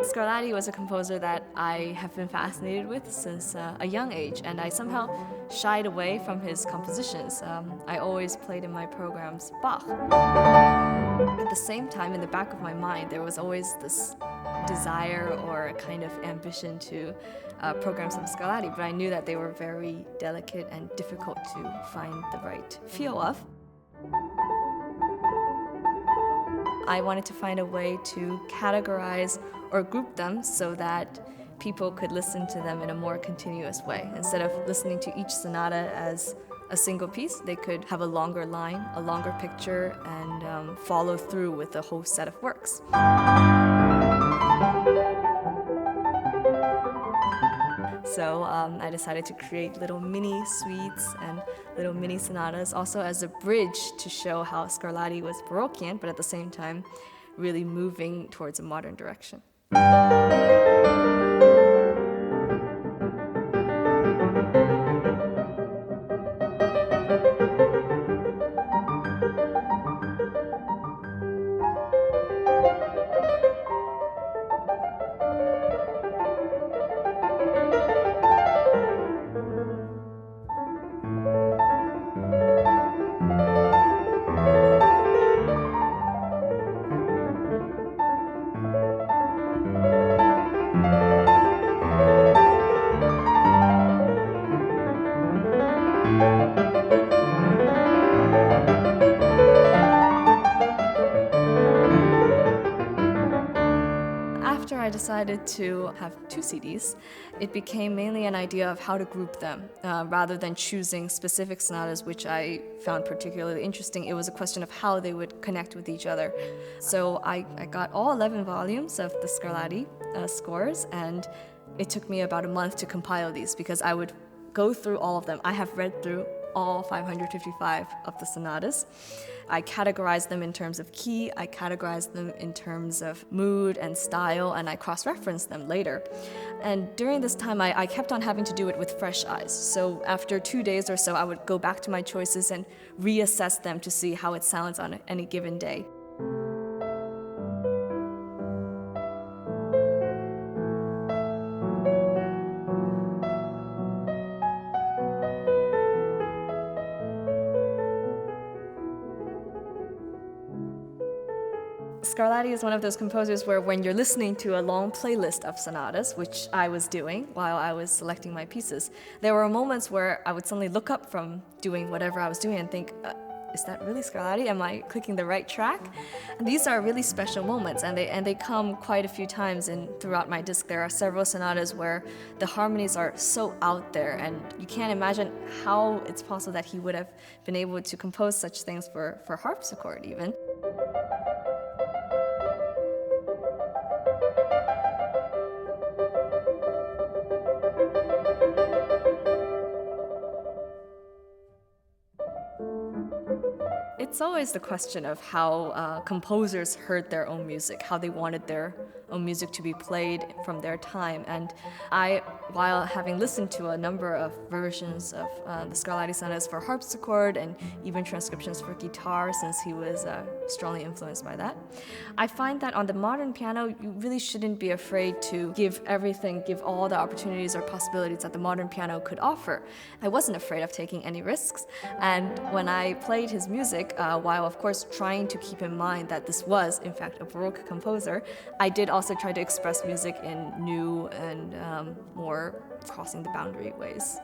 Scarlatti was a composer that I have been fascinated with since a young age, and I somehow shied away from his compositions. I always played in my programs Bach. At the same time, in the back of my mind, there was always this desire or a kind of ambition to program some Scarlatti, but I knew that they were very delicate and difficult to find the right feel of. I wanted to find a way to categorize or group them so that people could listen to them in a more continuous way. Instead of listening to each sonata as a single piece, they could have a longer line, a longer picture, and follow through with the whole set of works. So I decided to create little mini suites and little mini sonatas, also as a bridge to show how Scarlatti was Barockian, but at the same time really moving towards a modern direction. After I decided to have 2 CDs, it became mainly an idea of how to group them. Rather than choosing specific sonatas, which I found particularly interesting, it was a question of how they would connect with each other. So I got all 11 volumes of the Scarlatti scores, and it took me about a month to compile these because I would go through all of them. I have read through all 555 of the sonatas. I categorized them in terms of key, I categorized them in terms of mood and style, and I cross-referenced them later. And during this time, I kept on having to do it with fresh eyes. So after 2 days or so, I would go back to my choices and reassess them to see how it sounds on any given day. Scarlatti is one of those composers where when you're listening to a long playlist of sonatas, which I was doing while I was selecting my pieces, there were moments where I would suddenly look up from doing whatever I was doing and think, is that really Scarlatti? Am I clicking the right track? And these are really special moments, and they come quite a few times throughout my disc. There are several sonatas where the harmonies are so out there, and you can't imagine how it's possible that he would have been able to compose such things for harpsichord even. It's always the question of how composers heard their own music, how they wanted their own music to be played from their time. And while having listened to a number of versions of the Scarlatti sonatas for harpsichord and even transcriptions for guitar, since he was strongly influenced by that, I find that on the modern piano, you really shouldn't be afraid to give all the opportunities or possibilities that the modern piano could offer. I wasn't afraid of taking any risks, and when I played his music, while of course trying to keep in mind that this was in fact a Baroque composer, I did also try to express music in new and more crossing the boundary ways.